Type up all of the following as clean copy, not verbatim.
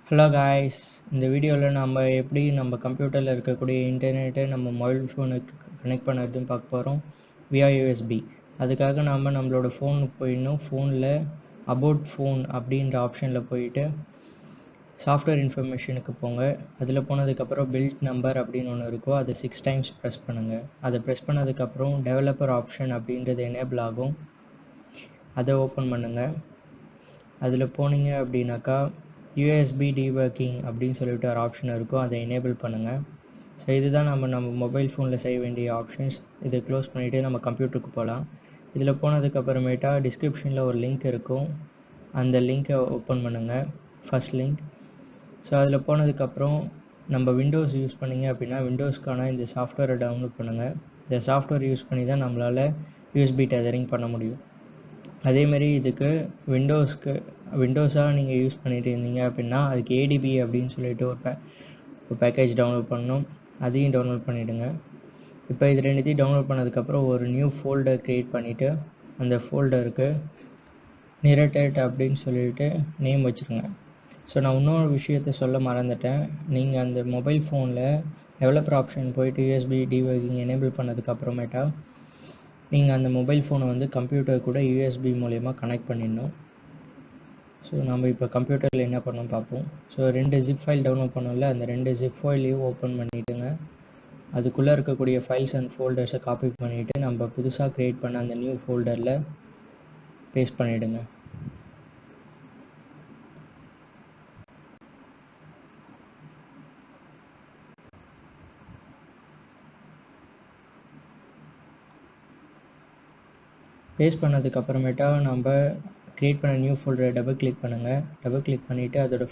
Hello guys, இந்த வீடியோவில் நம்ம எப்படி நம்ம கம்ப்யூட்டரில் இருக்கக்கூடிய இன்டர்நெட்டை நம்ம மொபைல் ஃபோனுக்கு கனெக்ட் பண்ணுறதுன்னு பார்க்க போகிறோம் via USB. அதுக்காக நாம் நம்மளோட ஃபோனுக்கு போயிடணும். ஃபோனில் அபவுட் ஃபோன் அப்படின்ற ஆப்ஷனில் போயிட்டு சாஃப்ட்வேர் இன்ஃபர்மேஷனுக்கு போங்க. அதில் போனதுக்கப்புறம் பில்ட் நம்பர் அப்படின்னு ஒன்று இருக்கும், அதை 6 டைம்ஸ் ப்ரெஸ் பண்ணுங்கள். அதை ப்ரெஸ் பண்ணதுக்கப்புறம் டெவலப்பர் ஆப்ஷன் அப்படின்றது எனேபிள் ஆகும், அதை ஓப்பன் பண்ணுங்கள். அதில் போனீங்க அப்படின்னாக்கா USB டீபக்கிங் அப்படின்னு சொல்லிட்டு ஒரு ஆப்ஷன் இருக்கும், அதை எனேபிள் பண்ணுங்கள். ஸோ இதுதான் நம்ம மொபைல் ஃபோனில் செய்ய வேண்டிய ஆப்ஷன்ஸ். இதை க்ளோஸ் பண்ணிவிட்டு நம்ம கம்ப்யூட்டருக்கு போகலாம். இதில் போனதுக்கப்புறமேட்டா டிஸ்கிரிப்ஷனில் ஒரு லிங்க் இருக்கும், அந்த லிங்க்கை ஓப்பன் பண்ணுங்கள், ஃபஸ்ட் லிங்க். ஸோ அதில் போனதுக்கப்புறம் நம்ம விண்டோஸ் யூஸ் பண்ணிங்க அப்படின்னா விண்டோஸ்க்கான இந்த சாஃப்ட்வேரை டவுன்லோட் பண்ணுங்கள். இந்த சாஃப்ட்வேர் யூஸ் பண்ணி தான் நம்மளால் USB டெதரிங் பண்ண முடியும். அதேமாரி இதுக்கு விண்டோஸாக நீங்கள் யூஸ் பண்ணிட்டு இருந்தீங்க அப்படின்னா அதுக்கு ADB அப்படின்னு சொல்லிட்டு ஒரு பேக்கேஜ் டவுன்லோட் பண்ணணும், அதையும் டவுன்லோட் பண்ணிவிடுங்க. இப்போ இது ரெண்டுத்தையும் டவுன்லோட் பண்ணதுக்கப்புறம் ஒரு நியூ ஃபோல்டர் க்ரியேட் பண்ணிவிட்டு அந்த ஃபோல்டருக்கு நிரட்டட் அப்படின்னு சொல்லிட்டு நேம் வச்சுருங்க. ஸோ நான் இன்னொரு விஷயத்த சொல்ல மறந்துட்டேன். நீங்கள் அந்த மொபைல் ஃபோனில் டெவலப்பர் ஆப்ஷன் போயிட்டு USB டீபக்கிங் எனேபிள் பண்ணதுக்கப்புறமேட்டா நீங்கள் அந்த மொபைல் ஃபோனை வந்து கம்ப்யூட்டர் கூட USB மூலயமா கனெக்ட் பண்ணிடணும். ஸோ நம்ம இப்போ கம்ப்யூட்டரில் என்ன பண்ணணும் பார்ப்போம். ஸோ 2 ஜிப் ஃபைல் டவுன்லோட் பண்ணோம்ல, அந்த 2 ஜிப் ஃபைலையும் ஓப்பன் பண்ணிவிடுங்க. அதுக்குள்ளே இருக்கக்கூடிய ஃபைல்ஸ் அண்ட் ஃபோல்டர்ஸை காப்பி பண்ணிவிட்டு நம்ம புதுசாக க்ரியேட் பண்ண அந்த நியூ ஃபோல்டரில் பேஸ்ட் பண்ணிவிடுங்க. பேஸ்ட் பண்ணதுக்கப்புறமேட்டா நம்ம க்ரியேட் பண்ண நியூ ஃபோல்டரை டபுள் கிளிக் பண்ணுங்கள். டபுள் கிளிக் பண்ணிவிட்டு அதோட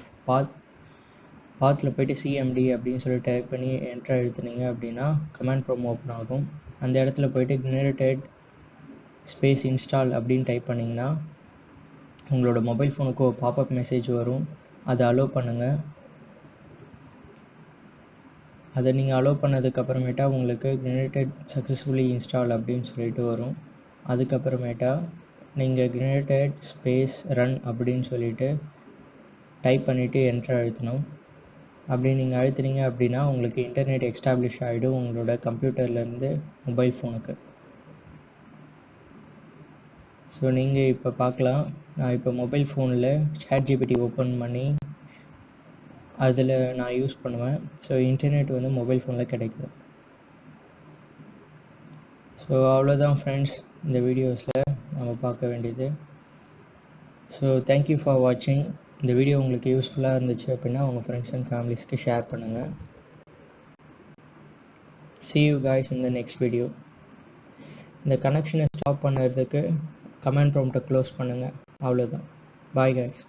பாத்தில் போய்ட்டு CMD அப்படின்னு சொல்லி டைப் பண்ணி என்டர் அழுத்துனீங்க அப்படின்னா கமாண்ட் ப்ராம்ப்ட் ஓப்பன் ஆகும். அந்த இடத்துல போய்ட்டு ஜெனரேட்டட் ஸ்பேஸ் இன்ஸ்டால் அப்படின்னு டைப் பண்ணிங்கன்னா உங்களோட மொபைல் ஃபோனுக்கு ஒரு பாப்அப் மெசேஜ் வரும், அதை அலோவ் பண்ணுங்கள். அதை நீங்கள் அலோவ் பண்ணதுக்கப்புறமேட்டா உங்களுக்கு ஜெனரேட்டட் சக்ஸஸ்ஃபுல்லி இன்ஸ்டால் அப்படின்னு சொல்லிட்டு வரும். அதுக்கப்புறமேட்டா நீங்கள் ஜெனரேட்டட் ஸ்பேஸ் ரன் அப்படின்னு சொல்லிட்டு டைப் பண்ணிவிட்டு என்டர் அழுத்தணும். அப்படி நீங்கள் அழுத்துனீங்க அப்படின்னா உங்களுக்கு இன்டர்நெட் எஸ்டாப்ளிஷ் ஆகிடும் உங்களோட கம்ப்யூட்டர்லேருந்து மொபைல் ஃபோனுக்கு. ஸோ நீங்கள் இப்போ பார்க்கலாம், நான் இப்போ மொபைல் ஃபோனில் ChatGPT ஓப்பன் பண்ணி அதில் நான் யூஸ் பண்ணுவேன். ஸோ இன்டர்நெட் வந்து மொபைல் ஃபோனில் கிடைக்கும். ஸோ அவ்வளோதான் ஃப்ரெண்ட்ஸ், இந்த வீடியோஸில் நம்ம பார்க்க வேண்டியது. ஸோ தேங்க்யூ ஃபார் வாட்சிங். இந்த வீடியோ உங்களுக்கு யூஸ்ஃபுல்லாக இருந்துச்சு அப்படின்னா உங்கள் ஃப்ரெண்ட்ஸ் அண்ட் ஃபேமிலிஸ்க்கு ஷேர் பண்ணுங்கள். See you guys in the next video. இந்த கனெக்ஷனை ஸ்டாப் பண்ணுறதுக்கு கமெண்ட் ப்ராம்ப்டை க்ளோஸ் பண்ணுங்கள். அவ்வளோதான். பாய் guys.